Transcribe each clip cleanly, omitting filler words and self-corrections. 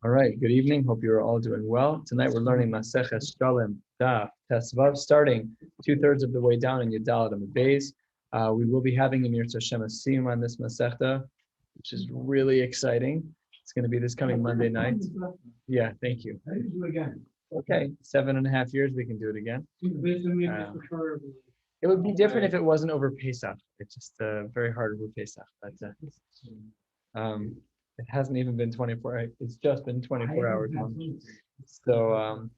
All right, good evening. Hope you're all doing well. Tonight we're learning Maseches Shekalim, Daf, Tesvav, starting 2/3 of the way down in Yudalad and Beis. We will be having Emir Hashem a siyum on this Masechta, which is really exciting. It's going to be this coming Monday night. Yeah, thank you. Okay, 7.5 years, we can do it again. It would be different if it wasn't over Pesach. It's just very hard over Pesach. But it hasn't even been 24 hours. It's just been 24 hours. So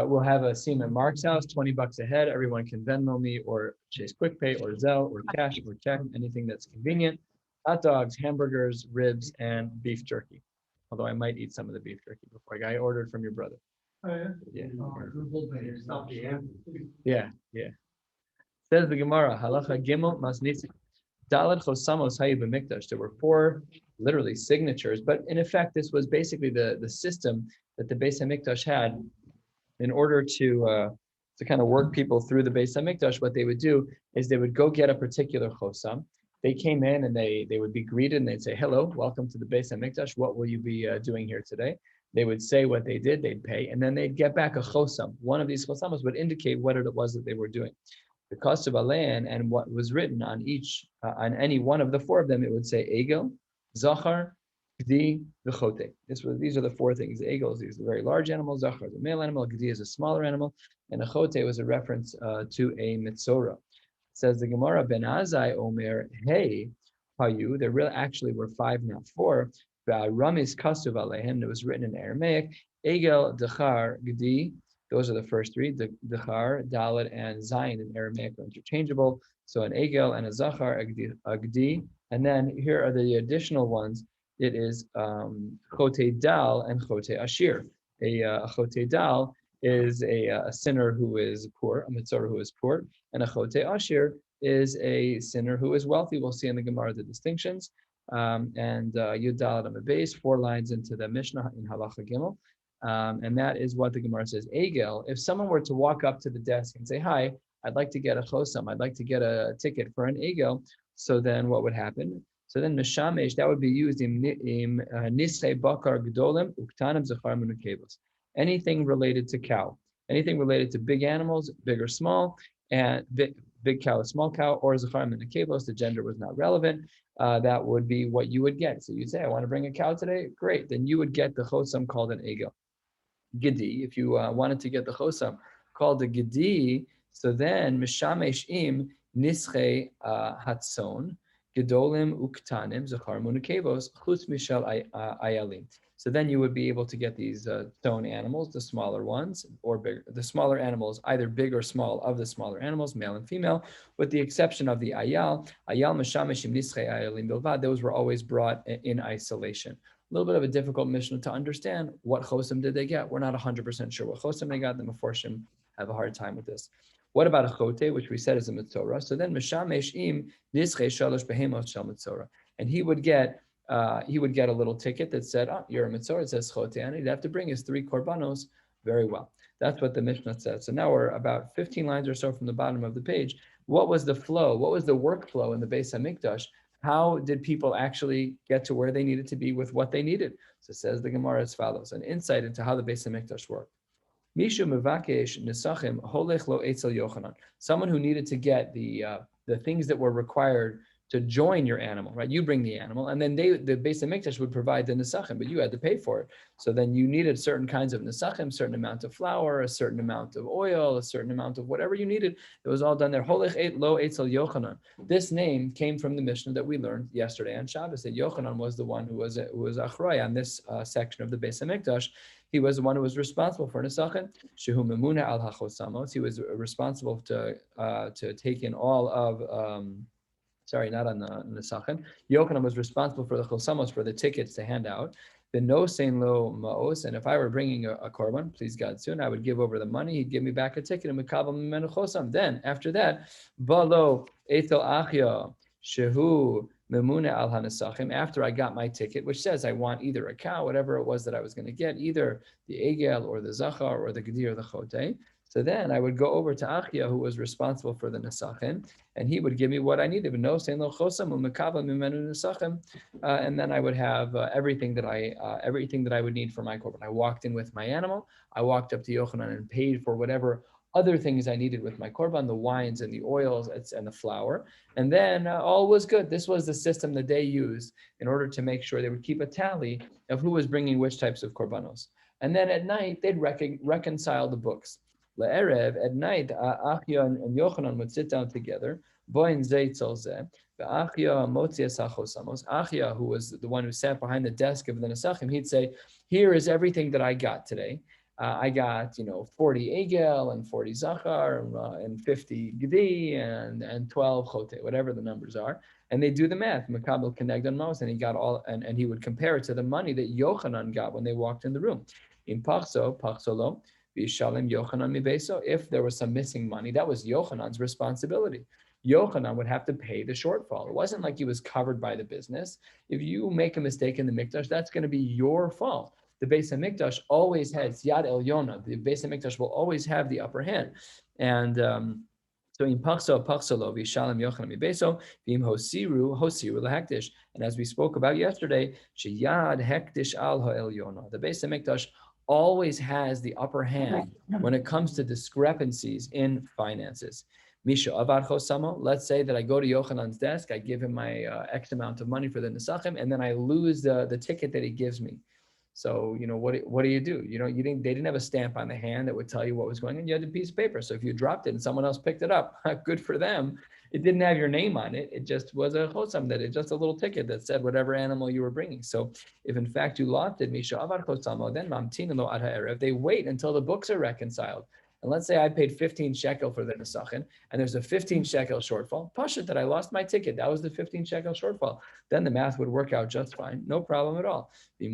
we'll have a scene at Mark's house, $20 a head. Everyone can Venmo me or Chase QuickPay or Zelle or cash or check, anything that's convenient. Hot dogs, hamburgers, ribs, and beef jerky. Although I might eat some of the beef jerky before I ordered from your brother. Oh, yeah. Yeah. Says the Gemara, Halacha Gimel Masnitzi. Dalad Chosamos Hayu B'Mikdash. There were 4 literally signatures, but in effect, this was basically the system that the Beis HaMikdash had in order to kind of work people through the Beis HaMikdash. What they would do is they would go get a particular chosam. They came in and they would be greeted and they'd say, "Hello, welcome to the Beis HaMikdash. What will you be doing here today?" They would say what they did, they'd pay, and then they'd get back a chosam. One of these chosamos would indicate what it was that they were doing. The cost of Alein and what was written on on any one of the 4 of them, it would say Egel, Zachar, Gdi, V'chote. These are the 4 things. The Egel is a very large animal, Zachar is a male animal, Gdi is a smaller animal, and a Chote was a reference to a Mitzora. It says the Gemara, Ben Azai Omer, hey, Hayu, there really actually were 5, not 4. Ramis Kastuv Alehem, it was written in Aramaic, Egel, Dachar, Gdi. Those are the first 3. The Char, Dalet, and Zayin in Aramaic are interchangeable. So an Egel and a Zachar, Agdi. And then here are the additional ones. It is Chote Dal and Chote Ashir. A Chote Dal is a sinner who is poor, a Mitzorah who is poor, and a Chote Ashir is a sinner who is wealthy. We'll see in the Gemara the distinctions. And Yud Dalet on the base, 4 lines into the Mishnah in Halacha Gimel. And that is what the Gemara says. Egel, if someone were to walk up to the desk and say, "Hi, I'd like to get a chosam, I'd like to get a ticket for an Egel," so then what would happen? So then Meshamesh, that would be used in Nisrei Bakar Gdolim Uktanim Zachar Munukevos. Anything related to cow, anything related to big animals, big or small, and big cow, small cow, or Zachar Munukevos, the gender was not relevant. That would be what you would get. So you'd say, "I want to bring a cow today." Great. Then you would get the chosam called an Egel. Gedi, if you wanted to get the chosam called a Gedi, so then Mishamesh im Nische Hatzon, Gedolim Uktanim, Zachar Munukevos, Chutz Mishal Ayalim. So then you would be able to get these stone animals, the smaller ones, or bigger, the smaller animals, either big or small of the smaller animals, male and female, with the exception of the Ayal. Ayal Mishamesh im Nische Ayalim Bilvad, those were always brought in isolation. A little bit of a difficult Mishnah to understand. What chosam did they get? We're not 100% sure what chosam they got. The Meforshim have a hard time with this. What about a chote, which we said is a mitzora? So then Mishamesh im nische shalosh behemot shel mitzora, and he would get a little ticket that said, "Oh, you're a mitzora." It says chote, and he'd have to bring his 3 korbanos. Very well. That's what the Mishnah says. So now we're about 15 lines or so from the bottom of the page. What was the flow? What was the workflow in the Beis HaMikdash? How did people actually get to where they needed to be with what they needed? So says the Gemara as follows, an insight into how the Beis HaMikdash worked. Mishu mevakesh nesachim holech lo etzel Yochanan. Someone who needed to get the things that were required to join your animal, right? You bring the animal, and then the Beis HaMikdash would provide the nesachim, but you had to pay for it. So then you needed certain kinds of nesachim, certain amount of flour, a certain amount of oil, a certain amount of whatever you needed. It was all done there. Holech lo etzel Yochanan. This name came from the Mishnah that we learned yesterday on Shabbos, that Yochanan was the one who was achrei on this section of the Beis HaMikdash. He was the one who was responsible for nesachim. Shehu memuna al hachosamos. He was responsible to take in all of. Sorry, not on the nesachim. Yochanan was responsible for the chosamos, for the tickets to hand out. The no sein lo maos, and if I were bringing a korban, please God soon, I would give over the money. He'd give me back a ticket and mekabel mimenu chosam. Then after that, balo etel achya shehu memuna al hanesachim. After I got my ticket, which says I want either a cow, whatever it was that I was going to get, either the egel or the zachar or the gedi or the chote. So then I would go over to Achia, who was responsible for the Nesachim, and he would give me what I needed. And then I would have everything that I would need for my korban. I walked in with my animal. I walked up to Yochanan and paid for whatever other things I needed with my korban, the wines and the oils and the flour. And then all was good. This was the system that they used in order to make sure they would keep a tally of who was bringing which types of korbanos. And then at night, they'd reconcile the books. Le'erev, at night, Achia and Yochanan would sit down together. Boin Achia, who was the one who sat behind the desk of the Nesachim, he'd say, here is everything that I got today. I got, 40 egel and 40 zachar and 50 gedi and 12 chote, whatever the numbers are. And they do the math, Makabel Kenegdan Mos, and he got all, and he would compare it to the money that Yochanan got when they walked in the room. In Pachsolo, Vishalim Yochanan Mibeso, if there was some missing money, that was Yochanan's responsibility. Yochanan would have to pay the shortfall. It wasn't like he was covered by the business. If you make a mistake in the mikdash, that's going to be your fault. The Beis HaMikdash always has Yad Elyona. The Beis HaMikdash will always have the upper hand. And so in Pachsolo, Vishalim Yochanan Mibeso, Vim Hosiru Lahektish. And as we spoke about yesterday, Sheyad Hektish Al Ha'Elyona. The Beis HaMikdash always has the upper hand when it comes to discrepancies in finances. Misha Avar Chosamo, let's say that I go to Yochanan's desk, I give him my X amount of money for the Nesachim, and then I lose the ticket that he gives me. So, what do you do? They didn't have a stamp on the hand that would tell you what was going on. You had a piece of paper. So if you dropped it and someone else picked it up, good for them. It didn't have your name on it. It just was a chosam, just a little ticket that said whatever animal you were bringing. So if in fact you lost it, Misha Avar Chosamo, then Mamtin lo ad ha'erev, they wait until the books are reconciled. And let's say I paid 15 shekel for the Nesachin, and there's a 15 shekel shortfall. Pashut that I lost my ticket. That was the 15 shekel shortfall. Then the math would work out just fine. No problem at all. If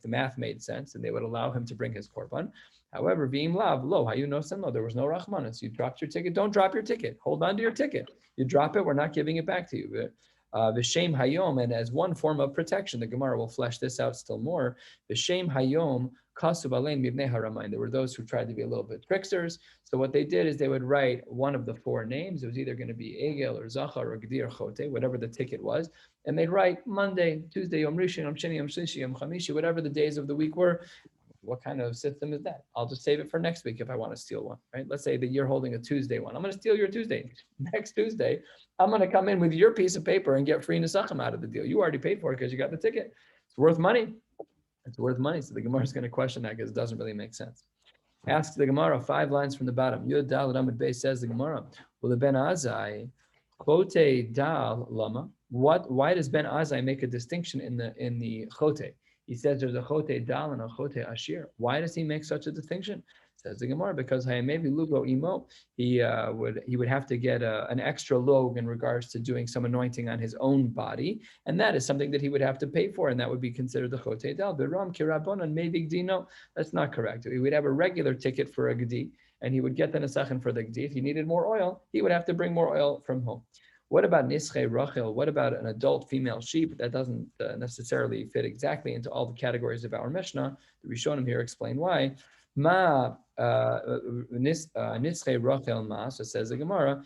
the math made sense, and they would allow him to bring his korban. However, there was no rachmanis. You dropped your ticket. Don't drop your ticket. Hold on to your ticket. You drop it, we're not giving it back to you. V'shem hayom, and as one form of protection, the Gemara will flesh this out still more. V'shem hayom kasub alein mibnei haramain. There were those who tried to be a little bit tricksters. So what they did is they would write one of the four names. It was either going to be Egel or Zachar or Gedi or Chote, whatever the ticket was, and they'd write Monday, Tuesday, Yom Rishon, Yom Sheni, Yom Shlishi, Yom Chamishi, whatever the days of the week were. What kind of system is that? I'll just save it for next week if I want to steal one, right? Let's say that you're holding a Tuesday one. I'm going to steal your Tuesday. Next Tuesday, I'm going to come in with your piece of paper and get free Nesachim out of the deal. You already paid for it because you got the ticket. It's worth money. It's worth money. So the Gemara is going to question that because it doesn't really make sense. Asks the Gemara 5 lines from the bottom. Yud Dal Amud Beis, says the Gemara, well, the Ben Azai, Chote Dal Lama. Why does Ben Azai make a distinction in the Chote? He says there's a chote dal and a chote ashir. Why does he make such a distinction? Says the Gemara, because maybe lugo imo, he would have to get an extra log in regards to doing some anointing on his own body, and that is something that he would have to pay for, and that would be considered the chote dal. Beram kirabonon maybe gdino. That's not correct. He would have a regular ticket for a gdi, and he would get the nesachin for the gdi. If he needed more oil, he would have to bring more oil from home. What about Nische Rachel? What about an adult female sheep? That doesn't necessarily fit exactly into all the categories of our Mishnah. The Rishonim here explain why. Ma Nische Rachel ma, so says the Gemara,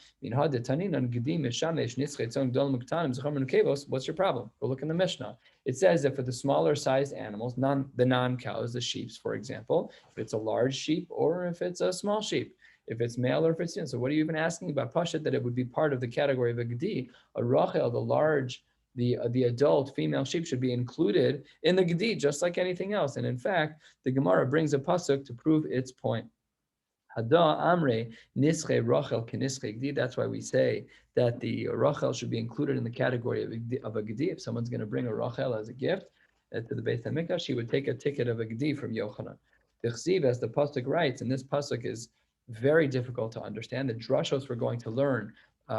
what's your problem? Go look in the Mishnah. It says that for the smaller sized animals, the non-cows, the sheep, for example, if it's a large sheep or if it's a small sheep, if it's male or if it's, so what are you even asking about Pashat that it would be part of the category of a Gedi? A Rachel, the adult female sheep should be included in the Gedi, just like anything else. And in fact, the Gemara brings a pasuk to prove its point. Hada Amre Nische Rachel Kenische Gedi. That's why we say that the Rachel should be included in the category of a Gedi. If someone's going to bring a Rachel as a gift to the Beis HaMikdash, he would take a ticket of a Gedi from Yochanan. The Chsiv, as the pasuk writes, and this pasuk is very difficult to understand. The drushos we're going to learn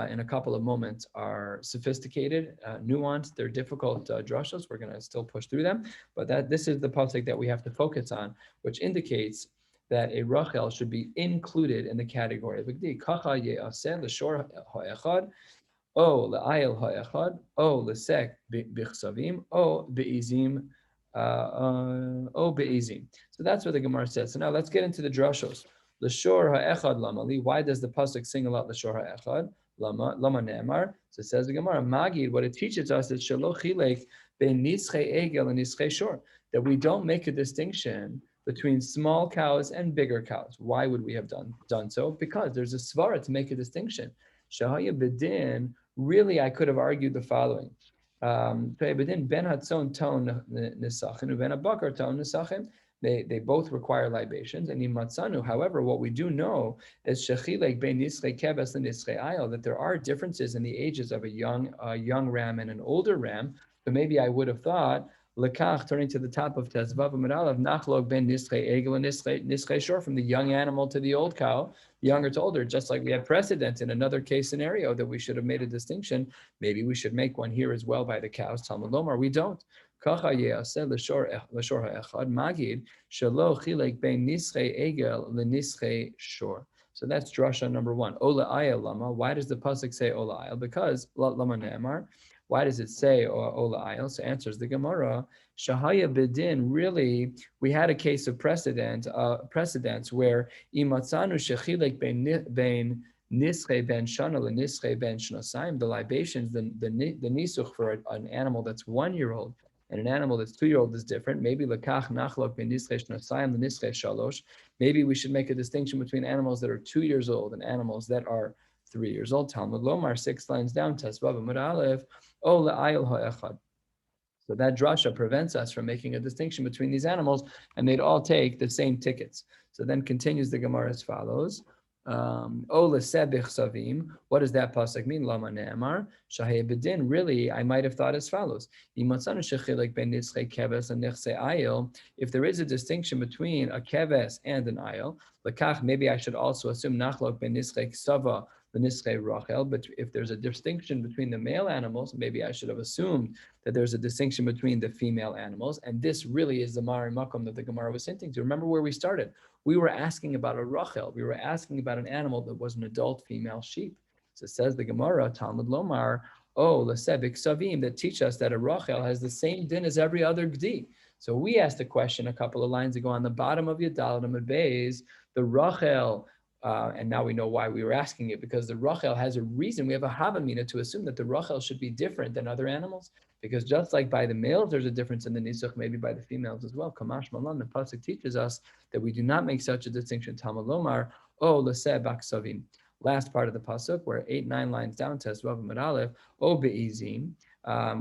in a couple of moments are sophisticated, nuanced. They're difficult drushos. We're going to still push through them, but this is the pasuk that we have to focus on, which indicates that a Rachel should be included in the category of Gdi. Kacha ye'aseh l'shor ha'echad, o le'ayel ha'echad, o l'sek b'chsavim, o be'izim be'ezim. So that's what the Gemara says. So now let's get into the drashos. L'shor ha'echad lamali. Why does the pasuk sing a lot l'shor ha'echad? Lama ne'emar. So it says the Gemara, Magid, what it teaches us is shelo chilek ben nischei egel and nischei shor, that we don't make a distinction between small cows and bigger cows. Why would we have done so? Because there's a svara to make a distinction. Shahaya bedin, really I could have argued the following. Ben hatzon ton nisachin, ben abakar ton nisachin. They both require libations. And in matzanu, however, what we do know is shechilek ben nischei kebes and nischei ayil, that there are differences in the ages of a young ram and an older ram. So maybe I would have thought, lekach, turning to the top of Tezvav Amidalav, nachlog ben nischei egel and nischei shor, from the young animal to the old cow, younger to older, just like we had precedent in another case scenario that we should have made a distinction. Maybe we should make one here as well by the cows. Talmud Lomar, we don't. Kacha yeaseh l'shor ha'echad magid shelo chilek ben nischei egel l'nischei shor. So that's drasha number one. Ola ayel lama. Why does the pasuk say ola ayel? Because lama ne'emar. Why does it say ola ayel? So answers the Gemara. Shahaya bedin. Really, we had a case of precedents where imatzanu shechilek ben nischei ben shana l'nischei ben shnosayim. The libations, the nisuch for an animal that's 1 year old and an animal that's 2 year old is different. Maybe lekach nachlok ben nischei shnosayim l'nischei shalosh. Maybe we should make a distinction between animals that are 2 years old and animals that are 3 years old. Talmud Lomar, 6 lines down, Tesvav Amud Aleph, O le'ayil ha'echad. So that drasha prevents us from making a distinction between these animals, and they'd all take the same tickets. So then continues the Gemara as follows. O lesebich savim. What does that pasuk mean? Lama ne'emar shahei bedin. Really, I might have thought as follows: imatzanu shechilek ben nischei keves and nischei ayil. If there is a distinction between a keves and an ayil, lekach, maybe I should also assume nachlok ben nischei ksava l'nischei rachel. But if there's a distinction between the male animals, maybe I should have assumed that there's a distinction between the female animals. And this really is the Mari Makom that the Gemara was hinting to. Remember where we started. We were asking about a Rachel. We were asking about an animal that was an adult female sheep. So it says the Gemara, Talmud Lomar, lesebik savim, that teach us that a Rachel has the same din as every other Gdi. So we asked a question a couple of lines ago on the bottom of Yadalat Amud Beis, the Rachel, and now we know why we were asking it, because the Rachel has a reason. We have a Havamina to assume that the Rachel should be different than other animals, because just like by the males, there's a difference in the Nisuch, maybe by the females as well. Kamash Malan, the Pasuk teaches us that we do not make such a distinction. Talmud Lomar, leseh baksavim. Last part of the Pasuk, where 8-9 lines down, Tesvav Amud Aleph, be'izim.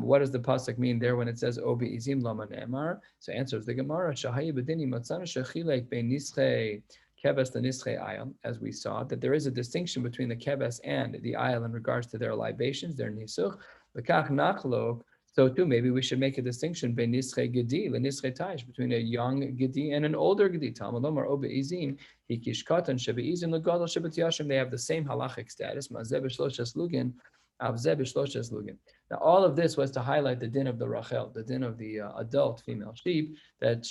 What does the pasuk mean there when it says O be'izim lama ne'emar? So answers the Gemara, Shahayi b'dini matzana shechilek bein nischei keves and nischei ayil, as we saw, that there is a distinction between the keves and the ayil in regards to their libations, their nisuch. L'kach nachlok. So too, maybe we should make a distinction between nischei gedi and nischei taish, between a young gedi and an older gedi. Talmud Lomar O be'izim hikish katan shebe'izim l'gadol shebet yashim. They have the same halachic status. Mazeh b'shloshes lugin. Now, all of this was to highlight the din of the Rachel, the din of the adult female sheep, that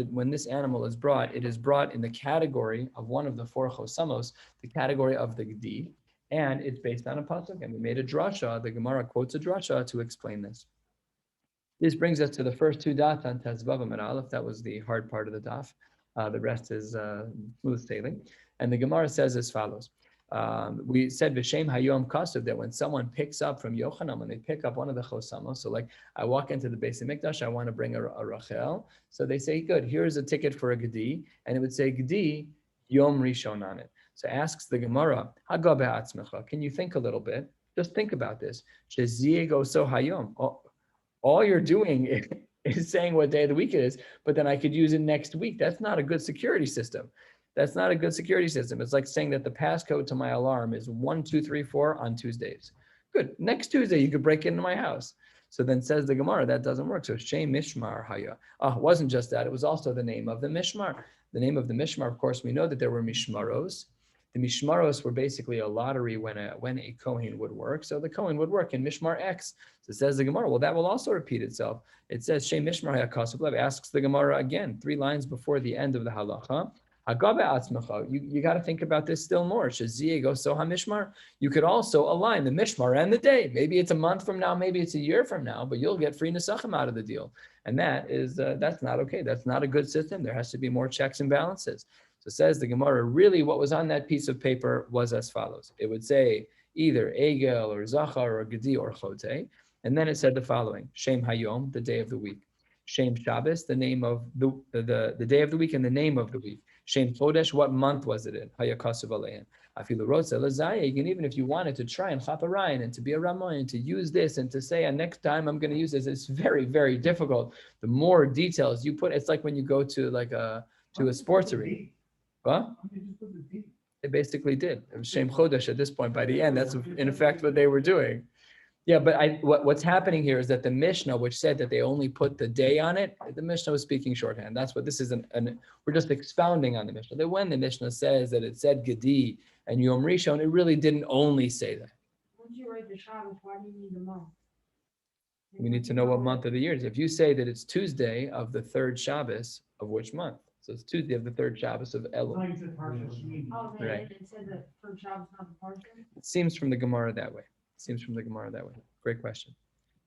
when this animal is brought, it is brought in the category of one of the 4 chosamos, the category of the Gdi, and it's based on a pasuk. And we made a drasha, the Gemara quotes a drasha to explain this. This brings us to the first 2 dots on Tezvav Amud Aleph. That was the hard part of the daf. The rest is smooth sailing. And the Gemara says as follows. We said V'shem Hayom Kasav, that when someone picks up from Yochanan, when they pick up one of the chosamos, so like I walk into the Beis Hamikdash, I want to bring a Rachel, so they say, good, here's a ticket for a Gedi, and it would say Gedi Yom Rishon on it. So asks the Gemara, Haga be'atzmecha, can you think a little bit? Just think about this. Sheziego so Hayom. All you're doing is saying what day of the week it is, but then I could use it next week. That's not a good security system. That's not a good security system. It's like saying that the passcode to my alarm is 1, 2, 3, 4 on Tuesdays. Good. Next Tuesday, you could break into my house. So then says the Gemara, that doesn't work. So Shem Mishmar Haya. It wasn't just that. It was also the name of the Mishmar. The name of the Mishmar, of course, we know that there were Mishmaros. The Mishmaros were basically a lottery when a Kohen would work. So the Kohen would work in Mishmar X. So says the Gemara, well, that will also repeat itself. It says Shem Mishmar Haya Kasab. Asks the Gemara again, 3 lines before the end of the halacha. You got to think about this still more. You could also align the mishmar and the day. Maybe it's a month from now, maybe it's a year from now, but you'll get free nesachim out of the deal. And that's not okay. That's not a good system. There has to be more checks and balances. So says the Gemara, really what was on that piece of paper was as follows. It would say either Egel or Zachar or Gedi or Chote. And then it said the following, Shem Hayom, the day of the week. Shem Shabbos, the name of the day of the week and the name of the week. Shem Chodesh, what month was it in? Hayakasav Alein. Afilu Rotza Lazayeg, and even if you wanted to try and Chaparayan and to be a Ramon and to use this and to say, next time I'm going to use this, it's very, very difficult. The more details you put, it's like when you go to a sports arena. What? They basically did. It was Shem Chodesh at this point. By the end, that's in effect what they were doing. Yeah, but what's happening here is that the Mishnah, which said that they only put the day on it, the Mishnah was speaking shorthand. That's what this is. We're just expounding on the Mishnah. That when the Mishnah says that it said Gedi and Yom Rishon, it really didn't only say that. Once you write the Shabbos, why do you need the month? We need to know what month of the year it is. If you say that it's Tuesday of the third Shabbos, of which month? So it's Tuesday of the third Shabbos of Elul. Oh, Right. It said that third Shabbos, not the partial? It seems from the Gemara that way. Great question.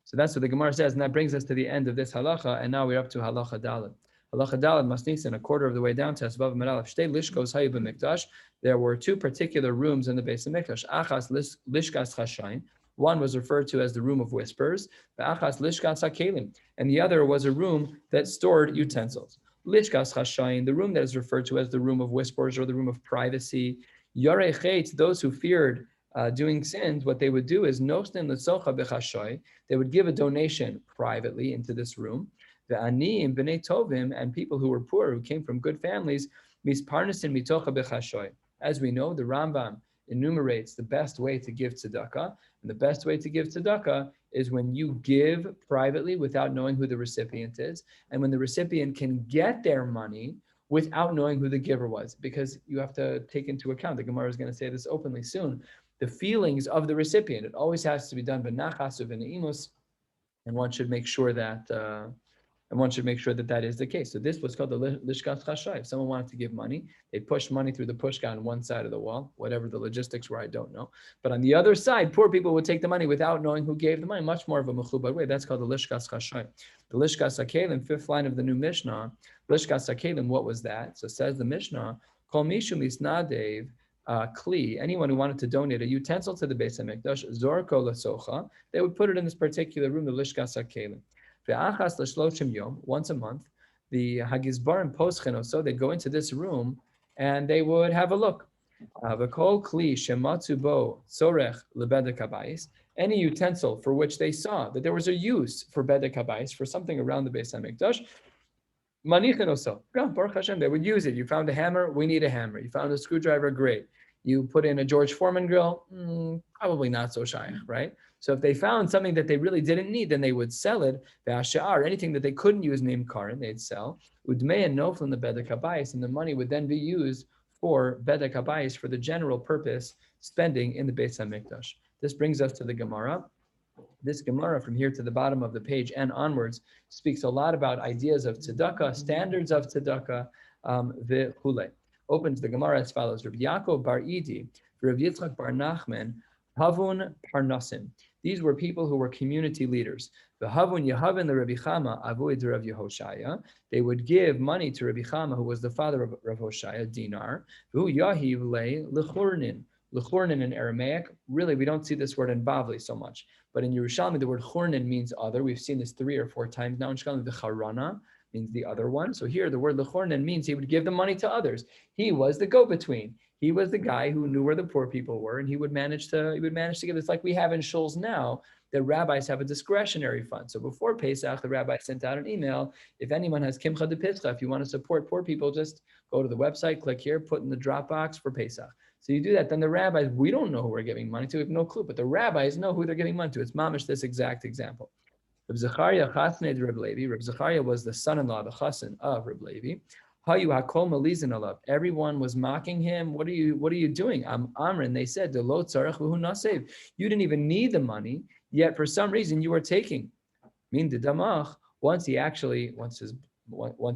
So that's what the Gemara says, and that brings us to the end of this halacha, and now we're up to halacha daled. Halacha daled masnisin, a quarter of the way down to Asvav Meralav Shtei Lishkos Hayu B'Mikdash. There were two particular rooms in the base of Mikdash. Achas Lishkas Chashayin. One was referred to as the room of whispers. Achas Lishkas HaKelim. And the other was a room that stored utensils. Lishkas Chashayin, the room that is referred to as the room of whispers or the room of privacy. Yarei Chet, those who feared doing sins, what they would do is they would give a donation privately into this room. The aniyim b'nei tovim, and people who were poor, who came from good families, misparnasin mitocha b'chashoy. As we know, the Rambam enumerates the best way to give tzedakah, and the best way to give tzedakah is when you give privately without knowing who the recipient is, and when the recipient can get their money without knowing who the giver was, because you have to take into account, the Gemara is going to say this openly soon, the feelings of the recipient. It always has to be done b'nachas v'neimus, and one should make sure that that is the case. So this was called the lishkas chashay. If someone wanted to give money, they pushed money through the pushka on one side of the wall, whatever the logistics were, I don't know. But on the other side, poor people would take the money without knowing who gave the money, much more of a mechubad way. That's called the lishkas chashay. The lishkas hakelim, fifth line of the new Mishnah, lishkas hakelim, what was that? So says the Mishnah, kol mishu misnadev, kli, anyone who wanted to donate a utensil to the Beis HaMikdash, zorko lasocha, they would put it in this particular room, the lishkas hakelim. Ve'achas l'shloshim yom, once a month, the hagizbarim poschen, so they'd go into this room and they would have a look. V'kol kli shematzu bo tzorech lebedek habayis, any utensil for which they saw that there was a use for bedek habayis, for something around the Beis HaMikdash, manichin oso, Baruch Hashem, they would use it. You found a hammer, we need a hammer. You found a screwdriver, great. You put in a George Foreman grill, probably not so shy, right? So if they found something that they really didn't need, then they would sell it. Ve'ashar, anything that they couldn't use named karin, they'd sell. Udmei and noflin the bedek habayis, and the money would then be used for bedek habayis, for the general purpose spending in the Beis HaMikdash. This brings us to the Gemara. This Gemara from here to the bottom of the page and onwards speaks a lot about ideas of tzedakah, standards of tzedakah, v'chulei. Opens the Gemara as follows: Rabbi Yaakov bar Idi, Rabbi Yitzchak bar Nachman, Havun Parnasim. These were people who were community leaders. The Havun Yehavin the Rabbi Chama avoid Rav Yehoshaya. They would give money to Rabbi Chama, who was the father of Rav Hoshaya, dinar. Who Yahiv le lechurnin. Lechurnin in Aramaic. Really, we don't see this word in Bavli so much, but in Yerushalmi, the word churnin means other. We've seen this 3 or 4 times now in Shekalim. The charana means the other one. So here, the word lechurnin means he would give the money to others. He was the go-between. He was the guy who knew where the poor people were, and he would manage to give this, like we have in shuls now. The rabbis have a discretionary fund. So before Pesach, the rabbi sent out an email. If anyone has kimcha de Pesach, if you want to support poor people, just go to the website, click here, put in the drop box for Pesach. So you do that. Then the rabbis, we don't know who we're giving money to. We have no clue, but the rabbis know who they're giving money to. It's mamish this exact example. Reb Zechariah chasnei Reb Levi. Reb Zechariah was the son-in-law, the chassan of Reb Levi. Hayu hakol malizin alav. Everyone was mocking him. What are you doing? Amrin. They said, "De lo tzarech v'hu nasev." You didn't even need the money, yet for some reason you were taking. Min de damach. Once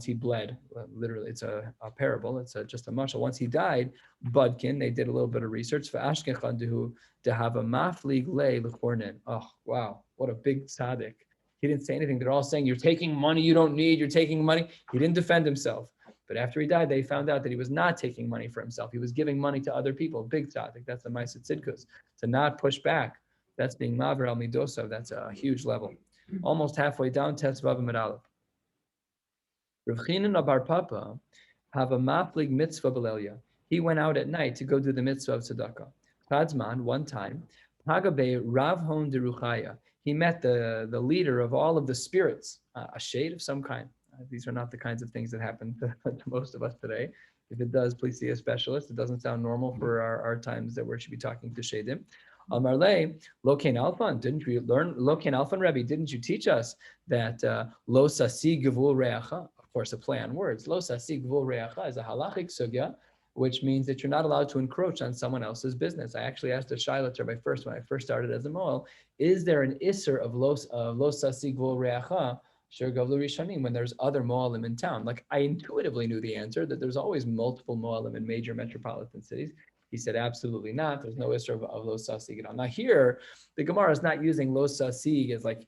he bled, literally, it's a parable. It's just a mashal. Once he died, Budkin. They did a little bit of research for Ashkechan to have a maflig lei lechornen. Oh wow, what a big tzaddik. He didn't say anything. They're all saying, you're taking money you don't need, you're taking money. He didn't defend himself. But after he died, they found out that he was not taking money for himself. He was giving money to other people. Big tzaddik. That's the Maaseh Tzidkus. To not push back. That's being Maver al Midosav. That's a huge level. Almost halfway down, Tesvav and Aleph. Rav Chinan Bar Papa have a maplig mitzvah b'lelia. He went out at night to go do the mitzvah of tzedakah. Chadzman, one time, Hagabe Rav Hon Deruchaya. He met the leader of all of the spirits, a shade of some kind. These are not the kinds of things that happen to most of us today. If it does, please see a specialist. It doesn't sound normal for our times that we should be talking to shadim. Amarle, Lokein Alfan, didn't we learn? Lokein Alfan Rebbe, didn't you teach us that Lo Sasi Gevul Reacha? Of course, a play on words. Lo Sasi Gevul Reacha is a halachic sugya, which means that you're not allowed to encroach on someone else's business. I actually asked a Shaila Rabbi first when I first started as a Moel, is there an isser of Lo Sasi Gevul Reacha? When there's other Moalim in town? Like I intuitively knew the answer that there's always multiple Moalim in major metropolitan cities. He said, absolutely not. There's no Isra of Lo Sasig. Now here, the Gemara is not using Lo Sasig as like,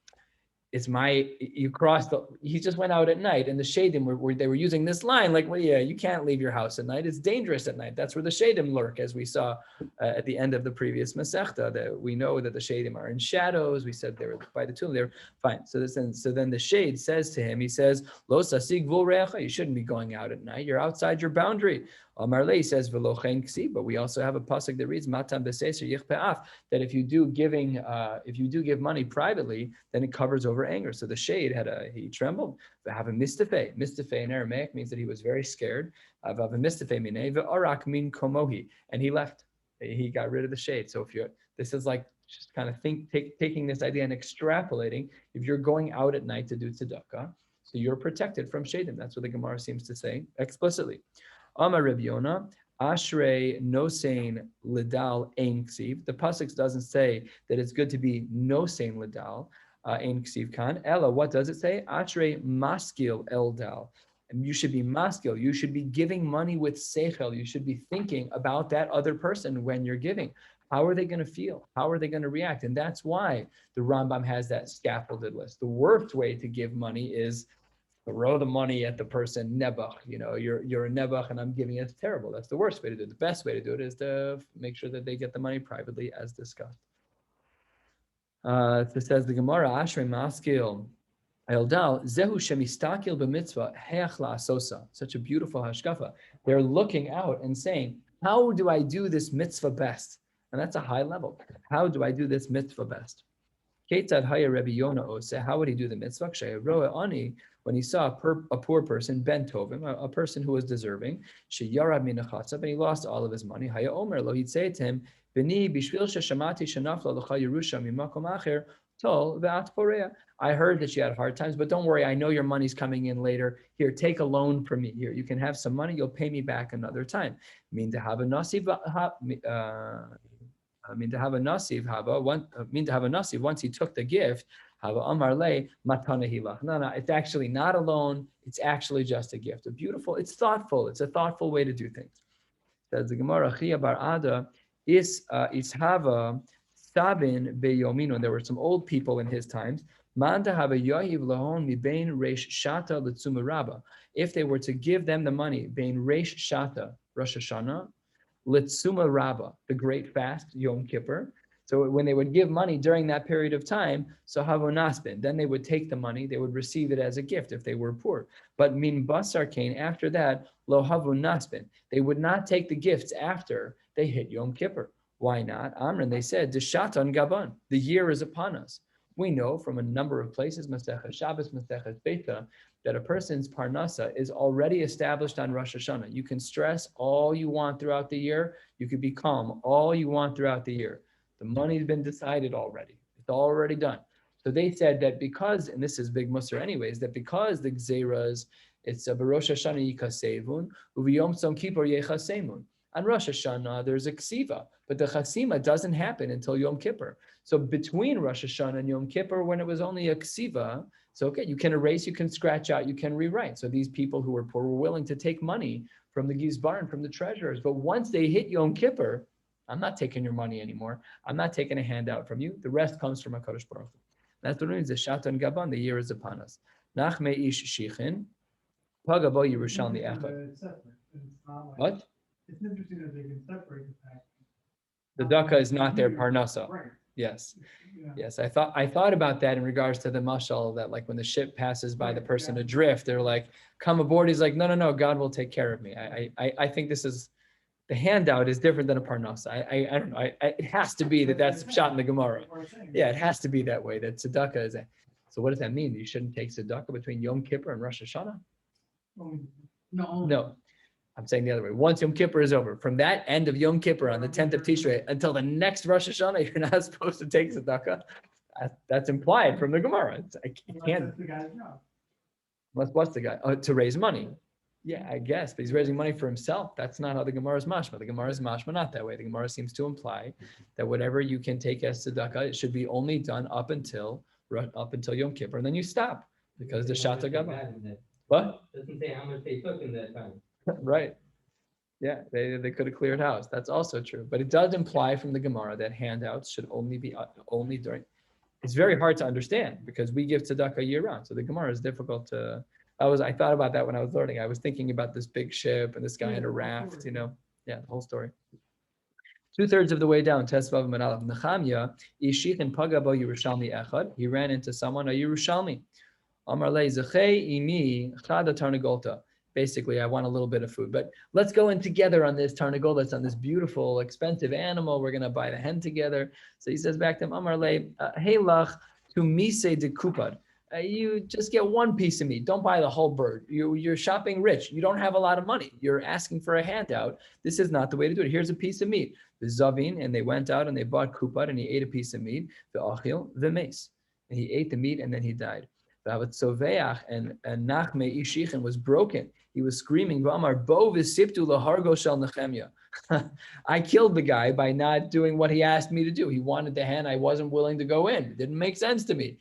it's you crossed he just went out at night and the Shadim they were using this line like, well, yeah, you can't leave your house at night. It's dangerous at night. That's where the Shadim lurk, as we saw at the end of the previous Masechta, that we know that the Shadim are in shadows. We said they were by the tomb. They were fine. So then the Shade says to him, he says, Lo Sasig Vul Reacha, you shouldn't be going out at night. You're outside your boundary. Marley says, but we also have a pasuk that reads, Matan Beseser Yichpe'af, that if you do give money privately, then it covers over anger. So the Shade he trembled. Have a mistafe. Mistafe in Aramaic means that he was very scared. Have a mistafe mine ve'arak min komohi, and he left. He got rid of the Shade. So this is like just kind of taking this idea and extrapolating. If you're going out at night to do tzedakah, so you're protected from Shadim. That's what the Gemara seems to say explicitly. Amar Rabbi Yonah, Ashrei Nosein Lidal Ein Ksiv. The pasuk doesn't say that it's good to be Nosein Lidal Ein Ksiv Kan. Ella, what does it say? Ashrei Maskil Eldal. And you should be maskil. You should be giving money with seichel. You should be thinking about that other person when you're giving. How are they going to feel? How are they going to react? And that's why the Rambam has that scaffolded list. The worst way to give money is throw the money at the person, nebuch. You're a nebuch and I'm giving it. It's terrible. That's the worst way to do it. The best way to do it is to make sure that they get the money privately, as discussed. It says the Gemara, Ashrei Maskil Eldal, Zehu Shemistakil b'mitzvah heach la'asosa. Such a beautiful hashkafa. They're looking out and saying, how do I do this mitzvah best? And that's a high level. How do I do this mitzvah best? Ketzad haya Rabbi Yonah ose. How would he do the mitzvah? When he saw a poor person, ben tovim, a person who was deserving, sheyarad min achatzav, and he lost all of his money. Haya omer lo, he'd say to him, B'ni bishvil sheshamati shenafla l'cha Yerusha mimakom acher tol ve'at porea. I heard that you had hard times, but don't worry, I know your money's coming in later. Here, take a loan from me. Here, you can have some money. You'll pay me back another time. Mean to have a nasiv. To have a nasiv. Once he took the gift, hava amar le matana hilach. No, it's actually not a loan. It's actually just a gift. It's thoughtful. It's a thoughtful way to do things. Says the Gemara, Chia bar Ada ishava sabin beyomino. There were some old people in his times. Man to have a yahiv lahon mibein reish shata l'tzuma rabba. If they were to give them the money, bein reish shata Rosh Hashanah, Litsuma Rabba, the great fast, Yom Kippur. So when they would give money during that period of time, so Havonasbin, then they would take the money, they would receive it as a gift if they were poor. But Min Basar Kain, after that, Lo Havonasbin, they would not take the gifts after they hit Yom Kippur. Why not? Amran, they said, Deshatan Gaban, the year is upon us. We know from a number of places, Maseches Shabbos, Maseches Beita, that a person's parnasa is already established on Rosh Hashanah. You can stress all you want throughout the year. You can be calm all you want throughout the year. The money's been decided already. It's already done. So they said that because, and this is big musar anyways, that because the gzeiras, it's a Rosh Hashanah yikasevun, uviyom tzom kippur yechasemun. On Rosh Hashanah, there's a ksiva, but the chasima doesn't happen until Yom Kippur. So between Rosh Hashanah and Yom Kippur, when it was only a ksiva, so okay, you can erase, you can scratch out, you can rewrite. So these people who were poor were willing to take money from the gizbar and from the treasurers. But once they hit Yom Kippur, I'm not taking your money anymore. I'm not taking a handout from you. The rest comes from HaKadosh Baruch Hu. That's what it means. The Shatan Gaban, the year is upon us. Nachme ish shichin, pagabo Yerushalmi echad. It's separate. It's not like, What? it's interesting that they can separate the fact. The daka is not their parnasa. Right. Yes. Yeah. Yes, I thought about that in regards to the mashal that like when the ship passes by the person adrift, they're like, come aboard. He's like, no, God will take care of me. I think this is the handout is different than a parnasa. I don't know. It has to be that's shot in the Gemara. Yeah, it has to be that way. That tzedakah is. So what does that mean? You shouldn't take tzedakah between Yom Kippur and Rosh Hashanah? No. I'm saying the other way. Once Yom Kippur is over, from that end of Yom Kippur on the 10th of Tishrei until the next Rosh Hashanah, you're not supposed to take tzedakah. That's implied from the Gemara. I can't. That's the guy's job. What's the guy? Oh, to raise money. Yeah, I guess, but he's raising money for himself. That's not how the Gemara is mashma. The Gemara is mashma not that way. The Gemara seems to imply that whatever you can take as tzedakah, it should be only done up until Yom Kippur, and then you stop because the Shata Gaba. What? Doesn't say how much they took in that time. Right. Yeah, they could have cleared house. That's also true. But it does imply from the Gemara that handouts should only be only during. It's very hard to understand because we give tzedakah year round. So the Gemara is difficult to. I thought about that when I was learning. I was thinking about this big ship and this guy in a raft. Yeah, the whole story. 2/3 of the way down, Tesvav Manalav Nechemya, Ishich and Pagabo Yerushalmi Echad. He ran into someone, a Yerushalmi. Amar le Zechei Imi Chada Tarnagolta. Basically, I want a little bit of food, but let's go in together on this tarnagol that's on this beautiful, expensive animal. We're going to buy the hen together. So he says back to him, Amar le, hey lach to mise de kupad. You just get one piece of meat. Don't buy the whole bird. You're shopping rich. You don't have a lot of money. You're asking for a handout. This is not the way to do it. Here's a piece of meat. The zavin, and they went out and they bought kupad, and he ate a piece of meat. The achil, the mace. And he ate the meat, and then he died. And Nachme Ishichin was broken. He was screaming, I killed the guy by not doing what he asked me to do. He wanted the hen. I wasn't willing to go in. It didn't make sense to me.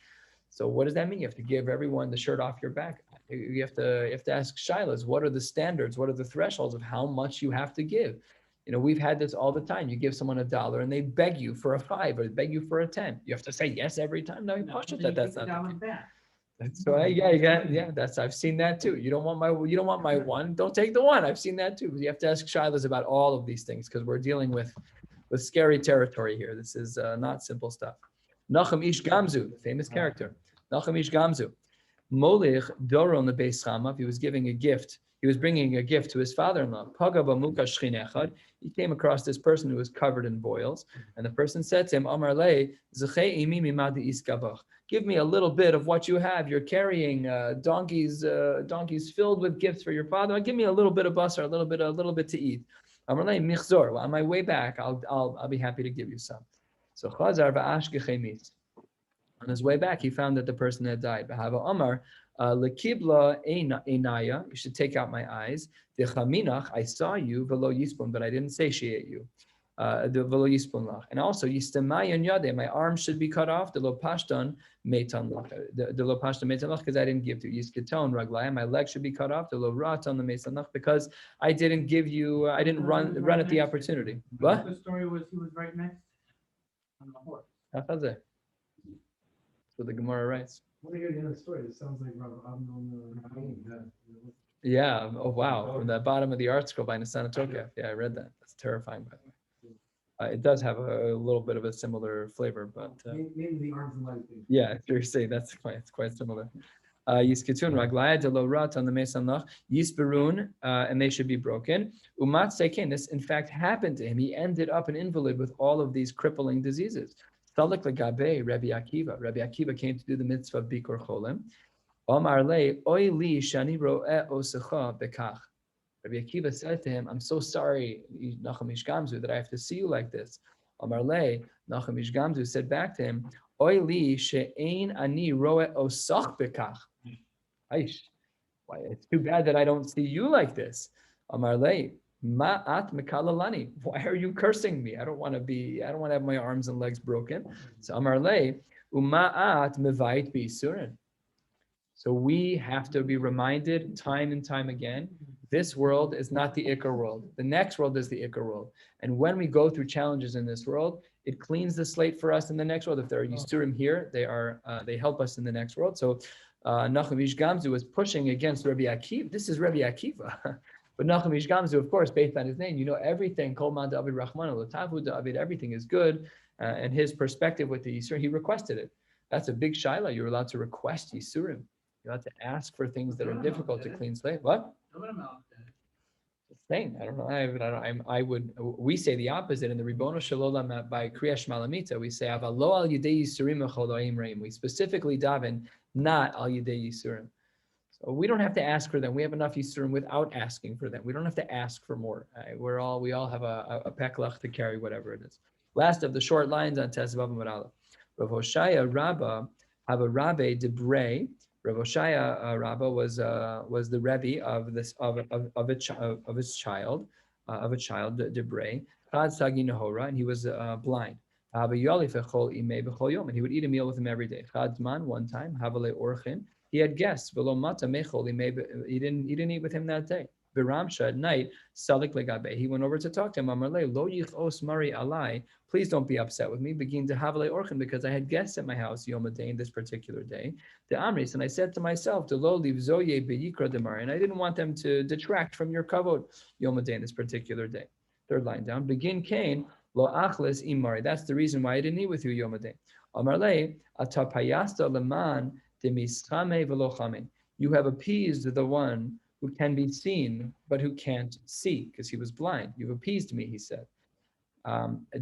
So what does that mean? You have to give everyone the shirt off your back. You have to ask shilas, what are the standards? What are the thresholds of how much you have to give? We've had this all the time. You give someone $1 and they beg you for a 5 or beg you for a 10. You have to say yes every time. No, you push it. That's not. That's right. Yeah. I've seen that too. You don't want my one. Don't take the one. I've seen that too. You have to ask shilas about all of these things because we're dealing with scary territory here. This is not simple stuff. Nachum Ish Gamzu, the famous character. Nachum Ish Gamzu. Molich Doron the Beis Chama. He was giving a gift. He was bringing a gift to his father-in-law. He came across this person who was covered in boils, and the person said to him, Amar le, give me a little bit of what you have. You're carrying donkeys filled with gifts for your father. Give me a little bit of basar, a little bit to eat. Amar le, michzor. Well, on my way back, I'll be happy to give you some. So Chazar va'ashkechemis. On his way back, he found that the person had died. Bahava Amar, lekibla einaya. You should take out my eyes. Dechaminach, I saw you, velo yispon, but I didn't satiate you. Velo yispon lach. And also yistemayon yade. My arms should be cut off. Delo pashtan meitan lach. Delo pashtan meitan lach because I didn't give to you. Yisketon raglaya. My legs should be cut off. Delo ratan the meitan lach because I didn't give you. I didn't run at the opportunity. What? The story was he was right next on the horse. So the Gemara writes. What do you get in the story? It sounds like Rabbi. Yeah. Oh, wow. From the bottom of the art scroll by Nisana Tokef. Yeah, I read that. That's terrifying, by the way. It does have a little bit of a similar flavor, but Maybe the arms and legs. yeah, you're saying it's quite similar. Yisketun raglaya de lo rat on the mesan lach yisberun, and they should be broken. Umat sekin. This in fact happened to him. He ended up an invalid with all of these crippling diseases. Talik legabe Rabbi Akiva. Rabbi Akiva came to do the mitzvah of Bikor Cholim. Omar le oy li shani ro'eh osecha bekach. Rabbi Akiva said to him, I'm so sorry, Nachum Ish Gamzu, that I have to see you like this. Omar le, Nachum Ish Gamzu said back to him, oy li she'ein ani ro'eh osach bekach. Aish. Why, it's too bad that I don't see you like this. Amar le, ma'at mekalalani. Why are you cursing me? I don't want to have my arms and legs broken. So Amar le, uma'at mevait b'isurin. So we have to be reminded time and time again, this world is not the Iker world. The next world is the Iker world. And when we go through challenges in this world, It cleans the slate for us in the next world. If there are Yisurim here, they help us in the next world. So Nachum Ish Gamzu was pushing against Rabbi Akiva. This is Rabbi Akiva. But Nachum Ish Gamzu, of course, based on his name, everything, Kol Man David Rahman, Latavu David, everything is good. And his perspective with the Yisurim, he requested it. That's a big shaila. You're allowed to request Yisurim. You're allowed to ask for things that are difficult to clean slate. What? Thing. I don't know. We say the opposite in the Ribono Shalom by Kriyash Malamita. We say Avalo al Yidei Yisurim Echol Reim. We specifically daven not al Yidei Yisurim. So we don't have to ask for them. We have enough Yisurim without asking for them. We don't have to ask for more. We all have a peklach to carry, whatever it is. Last of the short lines on Tesvav Amud Aleph. Rav Hoshaya Rabbah have a Rabbi Debrei. Rav Hoshaya Rabbah was the Rebbe of his child Debrei Chad Sagi Nahora, and he was blind. And he would eat a meal with him every day. Chadzman, one time, Havale Orchin, he had guests. He didn't eat with him that day. Biramsha at night, Salik Legabe. He went over to talk to him. Amarle, Lo Yichos Mari Alai. Please don't be upset with me. Begin to Havale Orchin, because I had guests at my house Yom Adain, this particular day. The Amris, and I said to myself, to Lo Liv Zoye Beyikra Demar, and I didn't want them to detract from your kavod Yom Adain, this particular day. Third line down. Begin Cain, Lo Achles Imari. That's the reason why I didn't eat with you Yom Adain. Amarle, Atapayasta Leman Demischame Velochame. You have appeased the one who can be seen, but who can't see, because he was blind. You've appeased me, he said.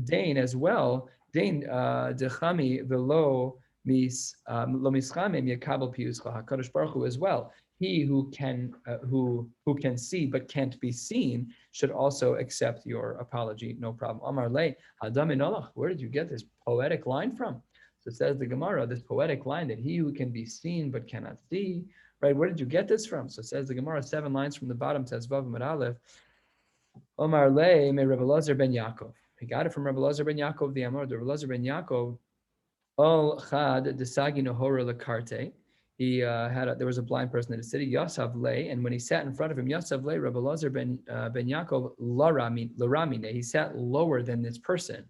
Dain as well, Dain dechami velo mis lo mischamim yakabel piuscha. HaKadosh Baruch Hu as well. He who can see but can't be seen should also accept your apology, no problem. Amar le hadam inolach. Where did you get this poetic line from? So it says the Gemara, this poetic line that he who can be seen but cannot see. Right, where did you get this from? So it says the Gemara, 7 lines from the bottom, says Vav Amud Aleph. Omar Le me Rabbi Elazar ben Yaakov. He got it from Rabbi Elazar ben Yaakov the Amar. The Rabbi Elazar ben Yaakov, Ol Chad Desagi Nohora Lekarte. There was a blind person in the city, Yasav Le, and when he sat in front of him, Yasav Le, Rabbi Elazar ben Yaakov Laramine. He sat lower than this person.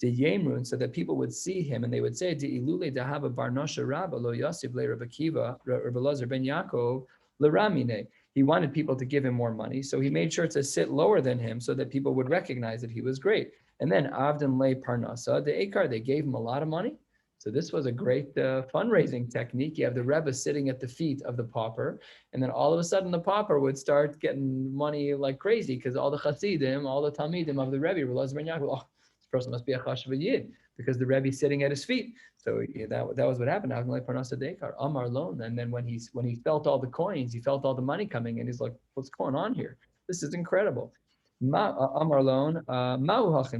Yemrun, so that people would see him and they would say, Ilule Dahaba Barnosha Rabba Lo Yosef Le Rabbi Kiva, Rabbi Elazar ben Yaakov, Laramine. He wanted people to give him more money, so he made sure to sit lower than him so that people would recognize that he was great. And then Avdan Le Parnasa, the Ekar, they gave him a lot of money. So this was a great fundraising technique. You have the Rebbe sitting at the feet of the pauper, and then all of a sudden the pauper would start getting money like crazy because all the Chassidim, all the Talmidim of the Rebbe, Rabbi Elazar ben Yaakov, person must be a chashuv yid because the Rebbe's sitting at his feet. So that was what happened. Amar Lon. And then when he felt all the coins, he felt all the money coming, and he's like, "What's going on here? This is incredible." Amar Lon,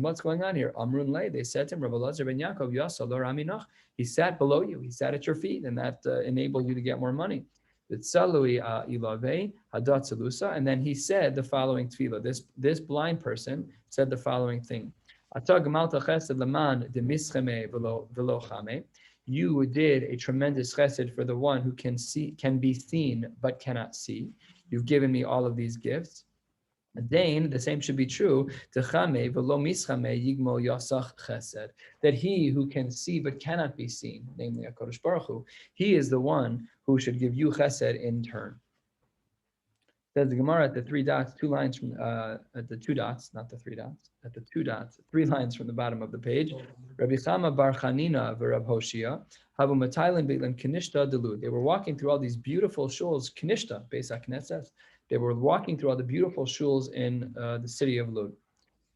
what's going on here? Amrun Le. They said to him, Rabbi Elazar ben Yaakov, Yasal Lo Raminach. He sat below you. He sat at your feet, and that enabled you to get more money. And then he said the following tefillah. This blind person said the following thing. You did a tremendous chesed for the one who can be seen but cannot see. You've given me all of these gifts. Dain, the same should be true. That he who can see but cannot be seen, namely HaKadosh Baruch Hu, he is the one who should give you chesed in turn. Says the Gemara at the 3 dots, 2 lines from at the 2 dots, not the 3 dots, at the 2 dots, 3 lines from the bottom of the page. Rabbi Chama bar Chanina v'Rab Hoshia havu mataylim beitlan Kinishta delu. They were walking through all these beautiful shuls, Kinishta, Beis HaKnesses. They were walking through all the beautiful shuls in the city of Lud.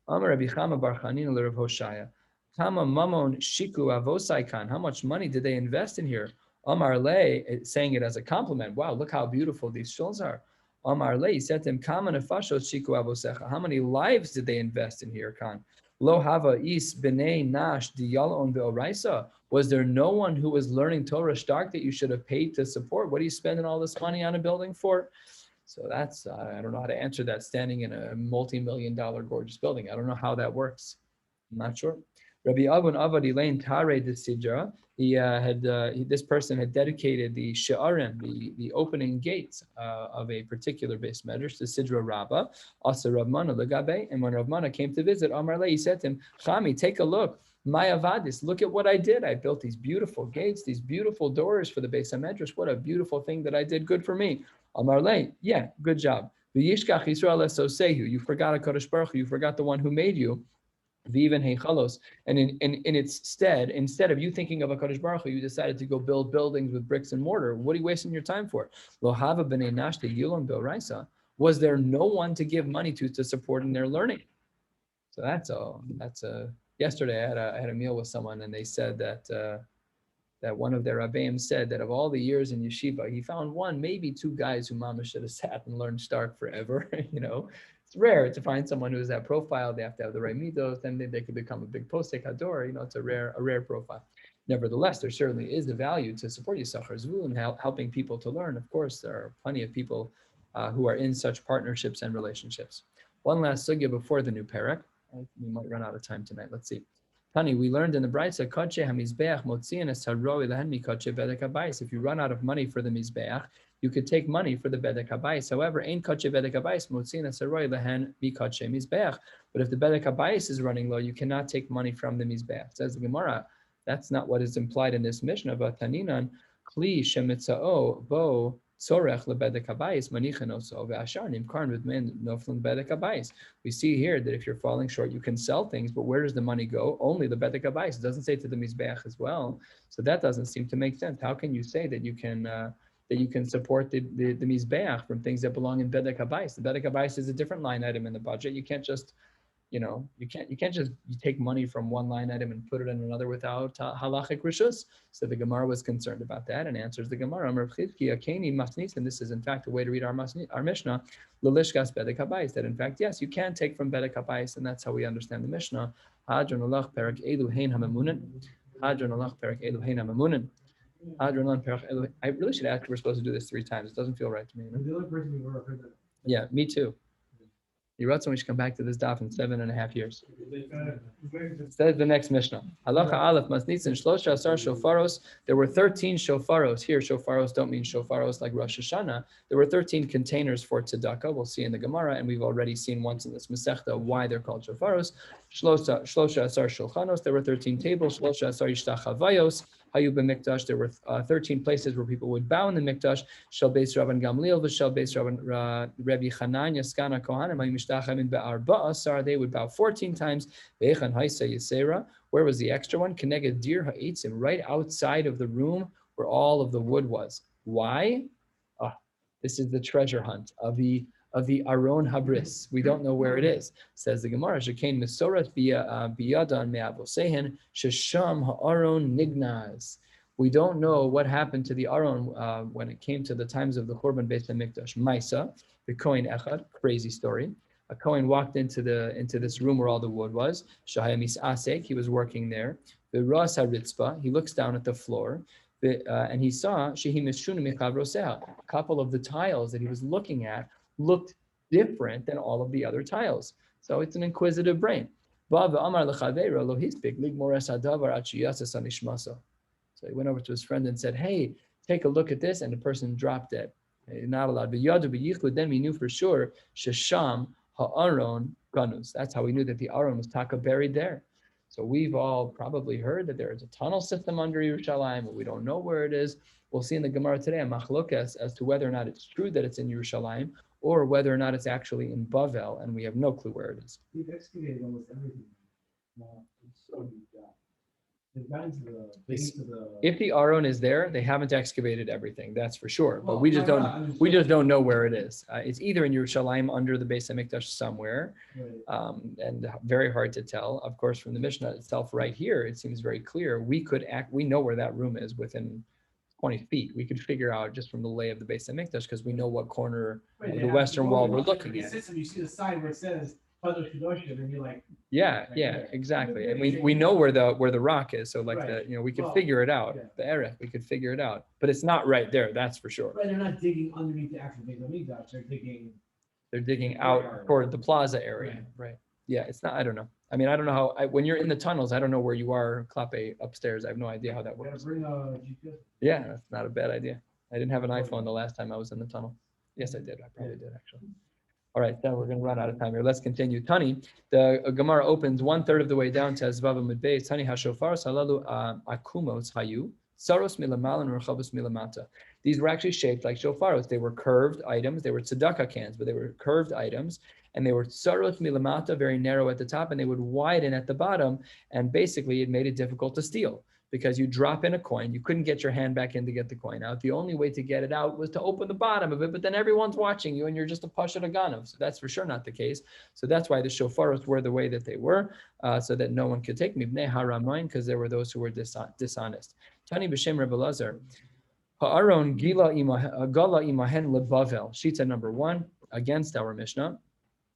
Amar Rabbi Chama bar Chanina l'Rab Hoshaya. Kama mamon shiku avosai kan. How much money did they invest in here? Amar Le, saying it as a compliment. Wow, look how beautiful these shuls are. Amar Le, he said to him, Kama nefashot shiku avosecha. How many lives did they invest in here, Khan? Lo hava is b'nei nash diyalon ve'oraisa. Was there no one who was learning Torah stark that you should have paid to support? What are you spending all this money on a building for? So that's, I don't know how to answer that standing in a multi-million-dollar gorgeous building. I don't know how that works. I'm not sure. Rabbi Avon Avad Elaine Tare de Sidra, this person had dedicated the shiurim, the opening gates of a particular base medrash to Sidra Rabbah, Asa Rav Mana Legabe, and when Rav Mana came to visit Amar Le, he said to him, Chami, take a look. My avadis, look at what I did. I built these beautiful gates, these beautiful doors for the Beis HaMedrash. What a beautiful thing that I did. Good for me. Amar le, yeah, good job. V'yishkach Yisrael esosehu. You forgot HaKadosh Baruch Hu. You forgot the one who made you. V'even heichalos. And in its stead, instead of you thinking of HaKadosh Baruch Hu, you decided to go build buildings with bricks and mortar. What are you wasting your time for? Lo hava b'nei nashte yilon be'oraisa. Was there no one to give money to support in their learning? So that's a. Yesterday, I had a meal with someone, and they said that one of their rabbeim said that of all the years in yeshiva, he found one, maybe two guys who mama should have sat and learned Stark forever. It's rare to find someone who has that profile. They have to have the right midos, then they could become a big posek hador. It's a rare profile. Nevertheless, there certainly is the value to support Yisachar Zvul and helping people to learn. Of course, there are plenty of people who are in such partnerships and relationships. One last sugya before the new parak. We might run out of time tonight. Let's see. Tani, we learned in the Brayta, Kodshe HaMizbeach Motzian Es Haroi Lehen Mikotche Bedek HaBayis. If you run out of money for the Mizbeach, you could take money for the Bedek HaBayis. However, Ein Kodshe Bedek HaBayis Motzian Es Haroi Lehen Mikotche Mizbeach. But if the Bedek HaBayis is running low, you cannot take money from the Mizbeach. Says the Gemara, that's not what is implied in this Mishnah, but Taninan, Kli Shemitzao Bo Sorech lebedek habayis manichin oso ve'ashar nimkarn v'dmen noflin bedek habayis. We see here that if you're falling short, you can sell things, but where does the money go? Only the bedek habayis. It doesn't say to the mizbeach as well. So that doesn't seem to make sense. How can you say that you can support the mizbeach from things that belong in bedek habayis? The bedek habayis is a different line item in the budget. You can't just you can't just take money from one line item and put it in another without halachic rishus. So the Gemara was concerned about that and answers the Gemara. And this is in fact a way to read our Mishnah. Lelishkas bedek habayis. That in fact, yes, you can take from bedek habayis, and that's how we understand the Mishnah. Hadron alach perak elu hein hamamunin. Hadron alach perak elu hein hamamunin. Hadron perak elu. I really should ask if we're supposed to do this 3 times. It doesn't feel right to me. The only person who ever heard that. Yeah, me too. You wrote we should come back to this daf in 7.5 years. Says the next Mishnah. Halacha Aleph Masnitzin Shlosha Asar Shofaros. There were 13 shofaros. Here, shofaros don't mean shofaros like Rosh Hashanah. There were 13 containers for tzedakah. We'll see in the Gemara, and we've already seen once in this Masechta why they're called shofaros. Shlosha Asar Shulchanos. There were 13 tables. Shlosha Asar Yishtachavayos. Hayu b'mikdash. There were 13 places where people would bow in the mikdash. Shel Beis Rabban Gamliel v'Shel Beis Rabban Rabbi Chananya Skana Kohanim Mishtachavim be'arba asar. They would bow 14 times. Ve'echan haisa yisera. Where was the extra one? Keneged dir ha'itzim, right outside of the room where all of the wood was. Why? This is the treasure hunt of the Aron Habris. We don't know where it is. Says the Gemara, Shekain Mesorat biyadan me'avosehen shesham ha'aron nignaz. We don't know what happened to the Aron when it came to the times of the Churban Beit HaMikdash. Maisa, the Kohen Echad, crazy story. A Kohen walked into this room where all the wood was. Shahaya misasek, he was working there. The Ras HaRitzpa, he looks down at the floor. And he saw a couple of the tiles that he was looking at looked different than all of the other tiles. So it's an inquisitive brain. So he went over to his friend and said, hey, take a look at this. And the person dropped dead. Not allowed. Then we knew for sure, Shesham ha'aron ganus. That's how we knew that the Aron was taka buried there. So we've all probably heard that there is a tunnel system under Yerushalayim, but we don't know where it is. We'll see in the Gemara today a machlokas as to whether or not it's true that it's in Yerushalayim or whether or not it's actually in Bavel, and we have no clue where it is. We've excavated almost everything. It's so deep down. They've gotten to the base of the. If the Aron is there, they haven't excavated everything. That's for sure. But Well, we just no, don't. no, We just don't know where it is. It's either in Yerushalayim under the Beis HaMikdash somewhere, Right. and very hard to tell. Of course, from the Mishnah itself, right here, it seems very clear. We know where that room is within 20 feet. We could figure out just from the lay of the Beis HaMikdash because we know what corner Right, of they the have western to wall go we're in looking the at. system, you see the sign where it says Kadosh Kedoshim, and you're like. Yeah, exactly. And we know where the rock is. So like Right. we could Well, figure it out. yeah. The Erech, we could figure it out. But it's not right there, that's for sure. Right, they're not digging underneath the actual Beit HaMikdash, they're digging. They're digging out toward the plaza area. Right. Yeah, it's not, I don't know. I mean, I don't know how, when you're in the tunnels, I don't know where you are, Klape upstairs. I have no idea how that Gotta works. bring a GPS. Yeah, that's not a bad idea. I didn't have an iPhone the last time I was in the tunnel. Yes, I did. I probably did actually. All right, then we're going to run out of time here. Let's continue. Tani, the Gemara opens 1/3 of the way down to Zvava Mudbeis. Tani hashofar salalu akumos hayu saros milamalan rechavos milamata. These were actually shaped like shofaros. They were curved items. They were tzedakah cans, but they were curved items, and they were saros milamata, very narrow at the top, and they would widen at the bottom. And basically, it made it difficult to steal, because you drop in a coin, you couldn't get your hand back in to get the coin out. The only way to get it out was to open the bottom of it, but then everyone's watching you and you're just a pasha ganov. So that's for sure not the case. So that's why the shofaros were the way that they were, so that no one could take mibnei haramain, because there were those who were dishonest. Tani b'shem Rebbe Lazar, ha'aron gala imahen lebavel. Shita number 1 against our Mishnah.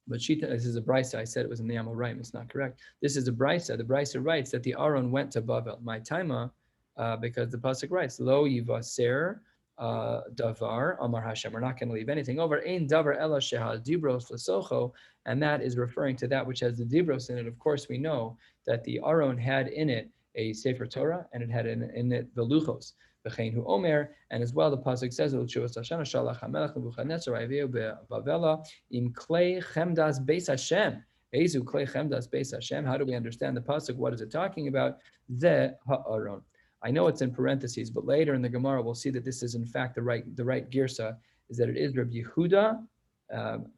But Shita, this is a brisa. I said it was in the Amoraim. It's not correct. This is a brisa. The brisa writes that the Aaron went to Bavel. My taima, because the pasuk writes, Lo yivaser davar amar Hashem. We're not going to leave anything over. Ein davar ela shehad dibros lesocho, and that is referring to that which has the dibros in it. Of course, we know that the Aaron had in it a Sefer Torah, and it had in it the luchos. V'chein omer, and as well the pasuk says, "L'tshuvas Hashem shalach hamelech Nebuchadnezzar aveu beBavela im klei chemdas beis Hashem." Ezu klei chemdas beis Hashem. How do we understand the pasuk? What is it talking about? Ze ha'aron. I know it's in parentheses, but later in the Gemara we'll see that this is in fact the right girsa, is that it is Rabbi Yehuda,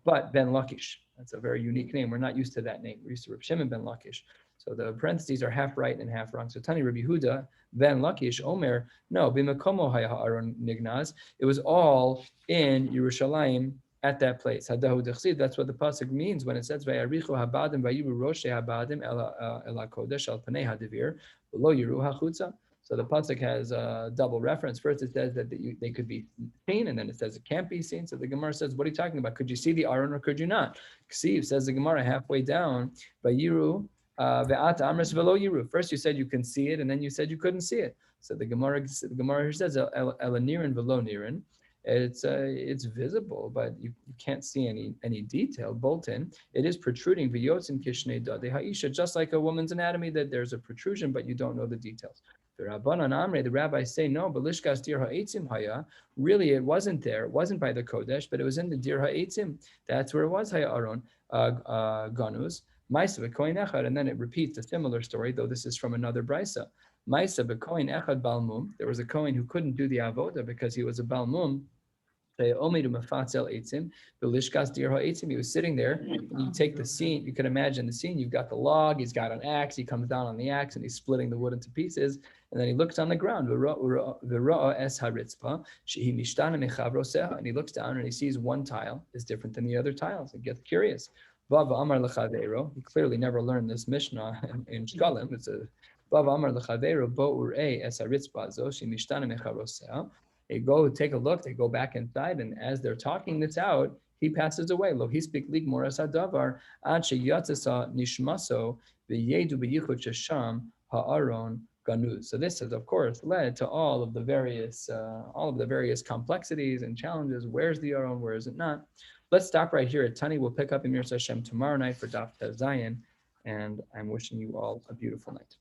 but ben Lakish. That's a very unique name. We're not used to that name. We're used to Rabbi Shimon ben Lakish. So the parentheses are half right and half wrong. So Tani Rabbi Yehuda ben Lakish Omer, no, b'makomo haya ha'aron nignaz. It was all in Yerushalayim at that place. Hadahu dechsid. That's what the pasuk means when it says vayarichu habadim vayiru roshe habadim ela kodesh al panei hadivir below yiru hachutza. So the pasuk has a double reference. First, it says that they could be seen, and then it says it can't be seen. So the Gemara says, what are you talking about? Could you see the Aaron or could you not? Ksiv says the Gemara halfway down, vayiru ve'at amres velo yiru. First you said you can see it, and then you said you couldn't see it. So the Gemara here says elanirin velo nirin. It's visible, but you can't see any detail. Bolton, it is protruding v'yotzin kishnei dade ha'isha, just like a woman's anatomy, that there's a protrusion, but you don't know the details. The Rabbanan Amre, the rabbis say no, but lishkas dir ha'etzim haya. Really, it wasn't there. It wasn't by the Kodesh, but it was in the dir ha'etzim. That's where it was haya aron ganus. Ma'isa b'koin echad, and then it repeats a similar story, though this is from another brisa. Ma'isa b'koin echad balmum. There was a kohen who couldn't do the avoda because he was a balmum. He was sitting there. You take the scene, you can imagine the scene. You've got the log, he's got an axe, he comes down on the axe and he's splitting the wood into pieces. And then he looks on the ground. And he looks down and he sees one tile is different than the other tiles. He gets curious. He clearly never learned this Mishnah in Shekalim. It's a They go take a look, they go back inside, and as they're talking this out, he passes away. Lo hispik lig moras hadavar ad sheyatzasa nishmaso v'yedu b'yichud shesham ha'aron ganuz. So this has, of course, led to all of the various complexities and challenges. Where's the Aron? Where is it not? Let's stop right here at Tani. We'll pick up in Mir Hashem tomorrow night for Daf Zayin, and I'm wishing you all a beautiful night.